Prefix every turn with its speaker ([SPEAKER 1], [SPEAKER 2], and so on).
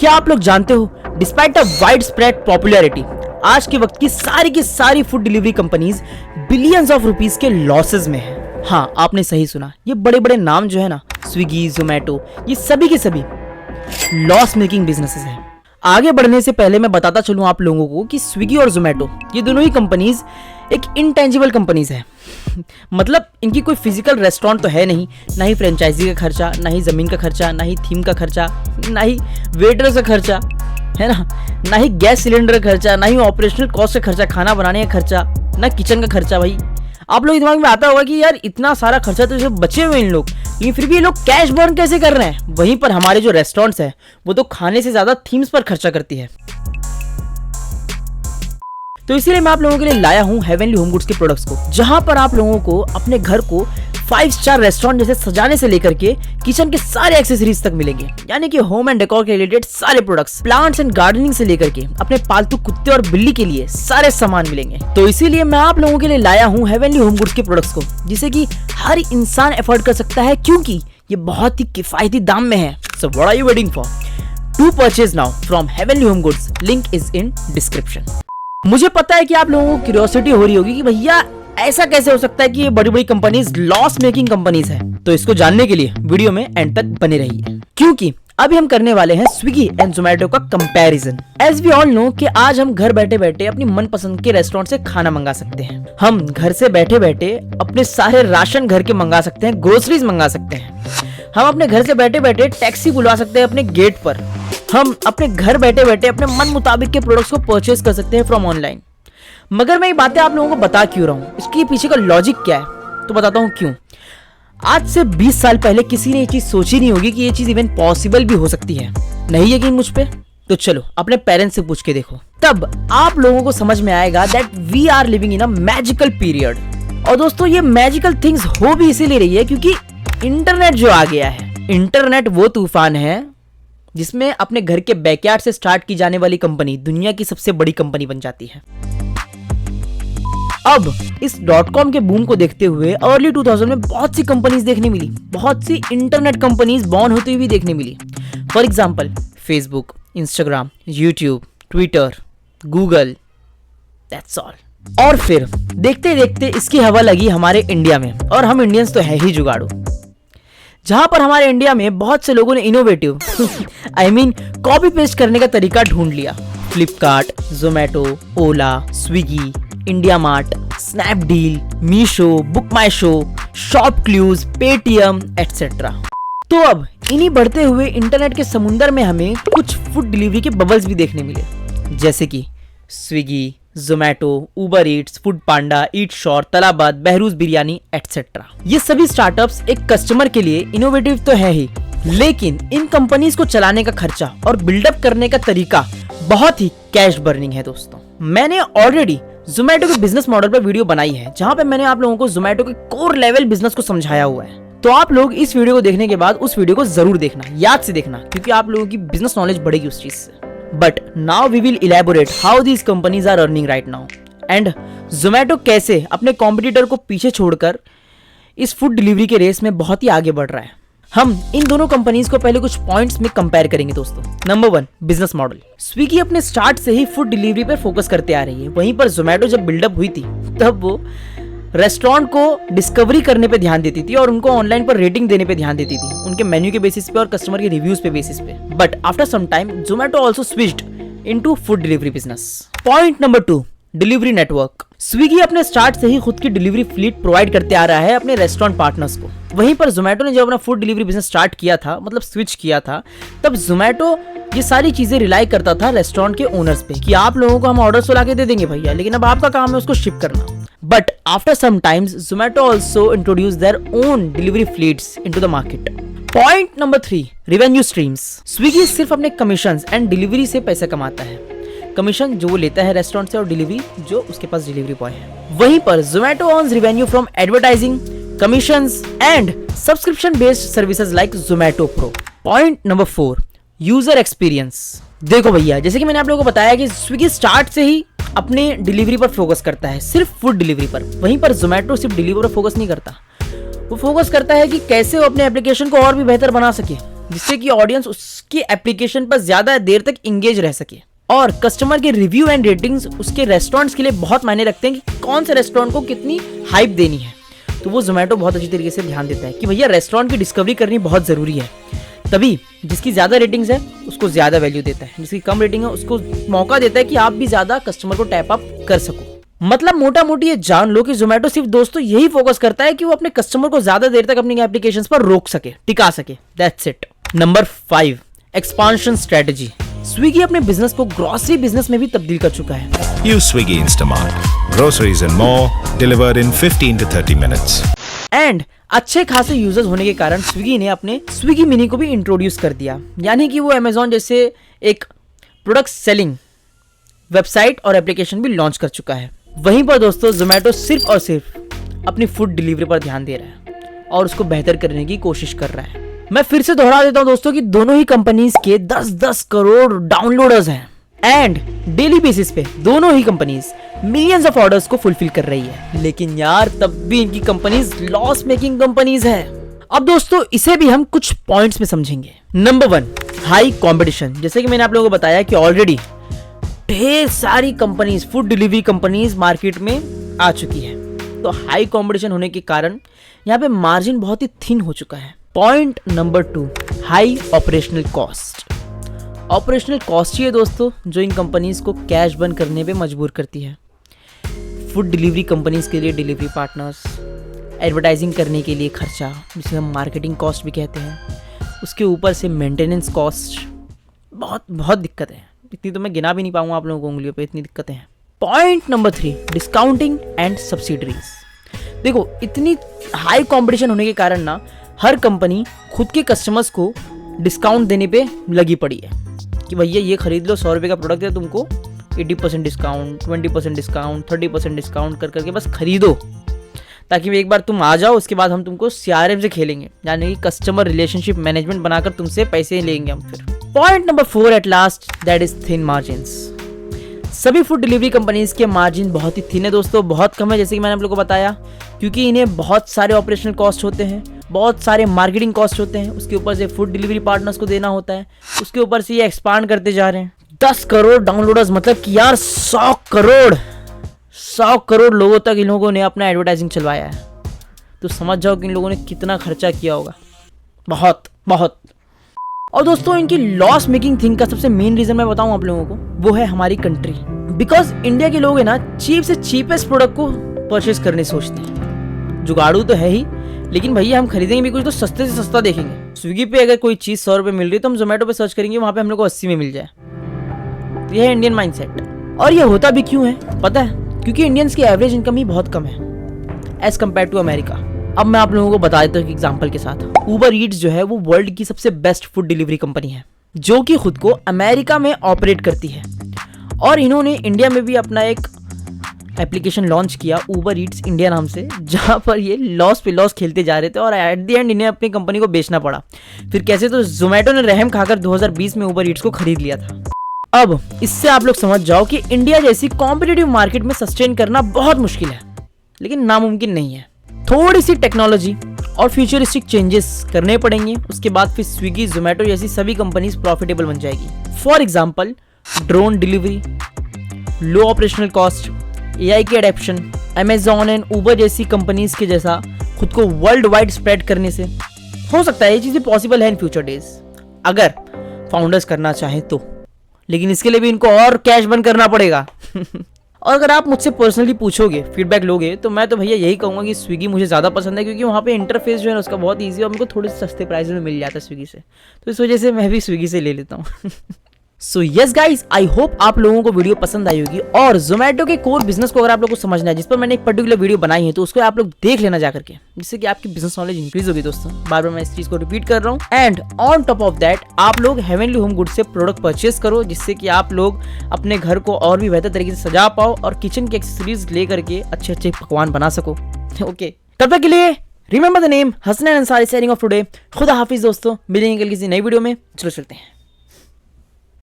[SPEAKER 1] क्या आप लोग जानते हो, despite the wide spread popularity, आज के वक्त की सारी food delivery companies billions of rupees के लॉसेस में है। हाँ, आपने सही सुना, ये बड़े बड़े नाम जो है ना, स्विगी, जोमेटो, ये सभी के सभी लॉस मेकिंग बिजनेसेस हैं। आगे बढ़ने से पहले मैं बताता चलूं आप लोगों को कि स्विगी और जोमेटो ये दोनों ही कंपनीज एक इनटेंजिबल कंपनीज है। मतलब इनकी कोई फिजिकल रेस्टोरेंट तो है नहीं, ना ही फ्रेंचाइजी का खर्चा, ना ही जमीन का खर्चा, ना ही थीम का खर्चा, ना ही वेटर्स का खर्चा, है ना ही गैस सिलेंडर का खर्चा, ना ही ऑपरेशनल कॉस्ट का खर्चा, खाना बनाने का खर्चा, ना किचन का खर्चा। भाई आप लोग दिमाग में आता होगा कि यार इतना सारा खर्चा तो जो बचे हुए इन लोग, लेकिन फिर भी ये लोग कैश बर्न कैसे कर रहे हैं। वहीं पर हमारे जो रेस्टोरेंट्स हैं वो तो खाने से ज्यादा थीम्स पर खर्चा करती है। तो इसीलिए मैं आप लोगों के लिए लाया हूं हेवनली होम गुड्स के प्रोडक्ट्स को, जहां पर आप लोगों को अपने घर को 5 स्टार रेस्टोरेंट जैसे सजाने से लेकर के किचन के सारे एक्सेसरीज तक मिलेंगे। यानी कि होम एंड डेकोर के रिलेटेड सारे प्रोडक्ट्स, प्लांट्स एंड गार्डनिंग से लेकर के अपने पालतू कुत्ते और बिल्ली के लिए सारे सामान मिलेंगे। तो इसीलिए मैं आप लोगों के लिए लाया हूं हेवनली होम गुड्स के प्रोडक्ट्स को, जिसे कि हर इंसान अफोर्ड कर सकता है, क्योंकि ये बहुत ही किफायती दाम में है। So what are you waiting for? To purchase now from heavenly home goods, link is in description. मुझे पता है कि आप लोगों को क्यूरियोसिटी हो रही होगी कि भैया ऐसा कैसे हो सकता है कि ये बड़ी बड़ी कंपनीज लॉस मेकिंग कंपनीज है। तो इसको जानने के लिए वीडियो में एंड तक बने रहिए, क्योंकि अभी हम करने वाले हैं स्विगी एंड जोमेटो का comparison. As we all know कि आज हम घर बैठे बैठे अपनी मनपसंद के रेस्टोरेंट से खाना मंगा सकते हैं। हम घर से बैठे बैठे अपने सारे राशन घर के मंगा सकते हैं, ग्रोसरीज मंगा सकते हैं। हम अपने घर से बैठे बैठे टैक्सी बुलवा सकते हैं अपने गेट पर। हम अपने घर बैठे बैठे अपने मन मुताबिक के प्रोडक्ट्स को परचेज कर सकते हैं फ्रॉम ऑनलाइन। मगर मैं ये बातें आप लोगों को बता क्यों रहा हूँ, इसके पीछे का लॉजिक क्या है, तो बताता हूँ क्यों। आज से 20 साल पहले किसी ने ये चीज सोची नहीं होगी कि ये चीज इवन पॉसिबल भी हो सकती है। नहीं यकीन मुझ पे? तो चलो अपने पेरेंट्स से पूछ के देखो, तब आप लोगों को समझ में आएगा that we are living in a magical period. और दोस्तों, ये मैजिकल थिंग्स हो भी इसीलिए रही है क्योंकि इंटरनेट जो आ गया है। इंटरनेट वो तूफान है जिसमें अपने घर के बैकयार्ड से स्टार्ट की जाने वाली कंपनी दुनिया की सबसे बड़ी कंपनी बन जाती है। अब इस .com के बूम को देखते हुए अर्ली 2000 में बहुत सी कंपनीज देखने मिली, बहुत सी इंटरनेट कंपनीज बॉर्न होती हुई देखने मिली। For example Facebook, Instagram, YouTube, Twitter, Google, that's all. और फिर देखते देखते इसकी हवा लगी हमारे इंडिया में, और हम इंडियंस तो है ही जुगाड़ू, जहां पर हमारे इंडिया में बहुत से लोगों ने इनोवेटिव कॉपी पेस्ट करने का तरीका ढूंढ लिया। Flipkart, Zomato, Ola, Swiggy, India mart, Snapdeal, Meesho, book my show, shop clues, Paytm etcetera. तो अब इन्हीं बढ़ते हुए इंटरनेट के समुंदर में हमें कुछ फूड डिलीवरी के बबल्स भी देखने मिले, जैसे कि Swiggy, Zomato, Uber Eats, food panda, eat sure, Talabat, Behrouz biryani etcetera. ये सभी स्टार्टअप्स एक कस्टमर के लिए इनोवेटिव तो है ही, लेकिन इन कंपनीज को चलाने का खर्चा और बिल्डअप करने का तरीका बहुत ही कैश बर्निंग है। दोस्तों, मैंने ऑलरेडी जोमेटो के बिजनेस मॉडल पर वीडियो बनाई है, जहां पे मैंने आप लोगों को जोमेटो के कोर लेवल बिजनेस को समझाया हुआ है। तो आप लोग इस वीडियो को देखने के बाद उस वीडियो को जरूर देखना, याद से देखना, क्योंकि आप लोगों की बिजनेस नॉलेज बढ़ेगी उस चीज से। But now we will elaborate how these companies are earning right now and Zomato कैसे अपने कॉम्पिटिटर को पीछे छोड़कर इस फूड डिलीवरी के रेस में बहुत ही आगे बढ़ रहा है। हम इन दोनों कंपनीज को पहले कुछ पॉइंट्स में कंपेयर करेंगे दोस्तों। Number 1, business model. स्विगी अपने स्टार्ट से ही फूड डिलीवरी पर फोकस करते आ रही है, वहीं पर जोमेटो जब बिल्डअप हुई थी तब वो रेस्टोरेंट को डिस्कवरी करने पे ध्यान देती थी और उनको ऑनलाइन पर रेटिंग देने पे ध्यान देती थी, उनके मेन्यू के बेसिस पे और कस्टमर के रिव्यूज पे बेसिस पे। But after some time Zomato also switched into food delivery business. Point number 2, delivery network. Swiggy अपने स्टार्ट से ही खुद की डिलीवरी फ्लीट प्रोवाइड करते आ रहा है अपने रेस्टोरेंट पार्टनर्स को। वहीं पर जोमेटो ने जब अपना फूड डिलीवरी बिजनेस स्टार्ट किया था, मतलब स्विच किया था, तब जोमेटो ये सारी चीजें रिलाई करता था रेस्टोरेंट के ओनर्स पे कि आप लोगों को हम ऑर्डर्स तो लाके दे देंगे भैया, लेकिन अब आपका काम है उसको शिप करना। But after some times, Zomato also introduced their own delivery fleets into the market. Point number 3, revenue streams. Swiggy सिर्फ अपने कमीशंस एंड डिलीवरी से पैसा कमाता है। कमीशन जो वो लेता है रेस्टोरेंट से और डिलीवरी जो उसके पास डिलीवरी बॉय है। वहीं पर Zomato earns revenue from advertising, commissions and subscription based services like Zomato Pro. Point number 4, user experience. देखो भैया, जैसे कि मैंने आप लोगों को बताया कि स्विगी स्टार्ट से ही अपने डिलीवरी पर फोकस करता है, सिर्फ फूड डिलीवरी पर। वहीं पर जोमेटो सिर्फ डिलीवरी पर फोकस नहीं करता, वो फोकस करता है कि कैसे वो अपने एप्लीकेशन को और भी बेहतर बना सके। जिससे कि ऑडियंस उसकी एप्लीकेशन पर ज्यादा देर तक इंगेज रह सके। और कस्टमर के रिव्यू एंड रेटिंग्स उसके रेस्टोरेंट्स के लिए बहुत मायने रखते हैं कि कौन से रेस्टोरेंट को कितनी हाइप देनी है। तो वो जोमेटो बहुत अच्छी तरीके से ध्यान देता है कि भैया रेस्टोरेंट की डिस्कवरी करनी बहुत जरूरी है। तभी जिसकी ज्यादा रेटिंग्स है उसको ज्यादा वैल्यू देता है, जिसकी कम रेटिंग है उसको मौका देता है कि आप भी ज्यादा कस्टमर को टैप अप कर सको। मतलब मोटा मोटी ये जान लो कि जोमेटो सिर्फ दोस्तों यही फोकस करता है कि वो अपने कस्टमर को ज्यादा देर तक अपनी एप्लीकेशंस पर रोक सके, टिका सके। That's it. Number 5, expansion strategy. Swiggy अपने बिजनेस को ग्रोसरी बिजनेस में भी तब्दील कर चुका है।
[SPEAKER 2] Use Swiggy Instamart. Groceries and more delivered in 15 to 30 minutes.
[SPEAKER 1] And अच्छे खासे यूजर्स होने के कारण स्विगी ने अपने स्विगी मिनी को भी इंट्रोड्यूस कर दिया, यानी कि वो अमेजॉन जैसे एक प्रोडक्ट सेलिंग वेबसाइट और एप्लीकेशन भी लॉन्च कर चुका है। वहीं पर दोस्तों जोमेटो सिर्फ और सिर्फ अपनी फूड डिलीवरी पर ध्यान दे रहा है और उसको बेहतर करने की कोशिश कर रहा है। मैं फिर से दोहरा देता हूं दोस्तों कि दोनों ही कंपनीज के 10-10 करोड़ डाउनलोडर्स हैं एंड डेली बेसिस पे दोनों ही कंपनीज मिलियंस ऑफ ऑर्डर्स को फुलफिल कर रही है। लेकिन यार तब भी इनकी कंपनीज लॉस मेकिंग कंपनीज है। अब दोस्तों इसे भी हम कुछ पॉइंट्स में समझेंगे। Number 1, high competition. जैसे कि मैंने आप लोगों को बताया कि ऑलरेडी ढेर सारी companies, food delivery companies market में आ चुकी है, तो हाई कंपटीशन होने के कारण यहाँ पे मार्जिन बहुत ही थिन हो चुका है। Point number 2, high operational cost. Operational cost ही है दोस्तों जो इन कंपनीज को कैश बर्न करने पे मजबूर करती है। फूड डिलीवरी कंपनीज के लिए डिलीवरी पार्टनर्स, एडवर्टाइजिंग करने के लिए खर्चा जिसे हम मार्केटिंग कॉस्ट भी कहते हैं, उसके ऊपर से मेंटेनेंस कॉस्ट, बहुत दिक्कत है। इतनी तो मैं गिना भी नहीं पाऊंगा आप लोगों को उंगलियों पे, इतनी दिक्कतें हैं। Point number 3, discounting and subsidiaries. देखो इतनी हाई कंपटीशन होने के कारण ना हर कंपनी खुद के कस्टमर्स को डिस्काउंट देने पे लगी पड़ी है कि भैया ये खरीद लो, 100 रुपये का प्रोडक्ट है, तुमको 80% डिस्काउंट, 20% डिस्काउंट, 30% डिस्काउंट कर करके बस खरीदो, ताकि एक बार तुम आ जाओ, उसके बाद हम तुमको CRM से खेलेंगे, यानी कि कस्टमर रिलेशनशिप मैनेजमेंट बनाकर तुमसे पैसे लेंगे हम फिर। Point number 4 at last, that is thin margins. सभी फूड डिलीवरी कंपनीज के मार्जिन बहुत ही थिन है दोस्तों, बहुत कम है, जैसे कि मैंने आप लोगों को बताया, क्योंकि इन्हें बहुत सारे ऑपरेशनल कॉस्ट होते हैं, बहुत सारे मार्केटिंग कॉस्ट होते हैं, उसके ऊपर से फूड डिलीवरी पार्टनर्स को देना होता है, उसके ऊपर से ये एक्सपांड करते जा रहे हैं। 10 करोड़ डाउनलोडर्स, मतलब कि यार 100 करोड़ लोगों तक इन लोगों ने अपना एडवर्टाइजिंग चलवाया है। तो समझ जाओ कि इन लोगों ने कितना खर्चा किया होगा, बहुत। और दोस्तों इनकी लॉस मेकिंग थिंग का सबसे मेन रीजन मैं बताऊं आप लोगों को, वो है हमारी कंट्री। बिकॉज इंडिया के लोग है ना चीप से चीपेस्ट प्रोडक्ट को परचेज करने सोचते हैं। जुगाड़ू तो है ही, लेकिन भैया हम खरीदेंगे भी कुछ तो सस्ते से सस्ता देखेंगे। स्विगी पे अगर कोई चीज 100 रुपये मिल रही है तो हम जोमेटो पे सर्च करेंगे, वहां पे हम लोग को 80 में मिल जाए। तो यह है इंडियन माइंडसेट। और ये होता भी क्यों है पता है? क्योंकि इंडियंस की एवरेज इनकम ही बहुत कम है एज कम्पेयर टू अमेरिका। अब मैं आप लोगों को बता देता हूँ एक एग्जांपल के साथ। उबर ईट्स जो है वो वर्ल्ड की सबसे बेस्ट फूड डिलीवरी कंपनी है, जो कि खुद को अमेरिका में ऑपरेट करती है। और इन्होंने इंडिया में भी अपना एक एप्लीकेशन लॉन्च किया उबर ईट्स इंडिया नाम से, जहां पर ये लॉस पे लॉस खेलते जा रहे थे और एट द एंड इन्हें अपनी कंपनी को बेचना पड़ा। फिर कैसे? तो जोमेटो ने रहम खाकर 2020 में उबर ईट्स को खरीद लिया था। अब इससे आप लोग समझ जाओ कि इंडिया जैसी कॉम्पिटिटिव मार्केट में सस्टेन करना बहुत मुश्किल है, लेकिन नामुमकिन नहीं है। थोड़ी सी टेक्नोलॉजी और फ्यूचरिस्टिक चेंजेस करने पड़ेंगे, उसके बाद फिर स्विगी, जोमेटो जैसी सभी कंपनीज प्रॉफिटेबल बन जाएगी। For example drone delivery, low operational cost, AI की एडेप्शन, अमेजॉन एंड उबर जैसी कंपनीज के जैसा खुद को वर्ल्ड वाइड स्प्रेड करने से हो सकता है ये चीजें पॉसिबल है इन फ्यूचर डेज, अगर फाउंडर्स करना चाहें तो। लेकिन इसके लिए भी इनको और कैश बर्न करना पड़ेगा। और अगर आप मुझसे पर्सनली पूछोगे, फीडबैक लोगे, तो मैं तो भैया यही कहूँगा कि स्विगी मुझे ज़्यादा पसंद है, क्योंकि वहाँ पे इंटरफेस जो है ना उसका बहुत ईजी है और मेरे को थोड़े सस्ते प्राइस में मिल जाता है स्विगी से, तो इस वजह से मैं भी स्विगी से ले लेता हूँ। So yes guys, I hope आप लोगों को वीडियो पसंद आई होगी। और जोमेटो के कोर बिजनेस को अगर आप लोगों को समझना है, जिस पर मैंने एक पर्टिकुलर वीडियो बनाई है, तो उसको आप लोग देख लेना जाकर के, जिससे कि आपकी बिजनेस नॉलेज इंक्रीज होगी दोस्तों। बार बार मैं इस चीज को रिपीट कर रहा हूँ। And on top of that आप लोग हेवनली होम गुड से प्रोडक्ट परचेस करो, जिससे कि आप लोग अपने घर को और भी बेहतर तरीके से सजा पाओ और किचन की एक्सेसरीज ले करके अच्छे अच्छे पकवान बना सको। ओके, तब तक के लिए remember the name Hasnain Ansari signing off today. खुदा हाफिज दोस्तों, मिलेंगे कल किसी नई वीडियो में। चलो चलते हैं।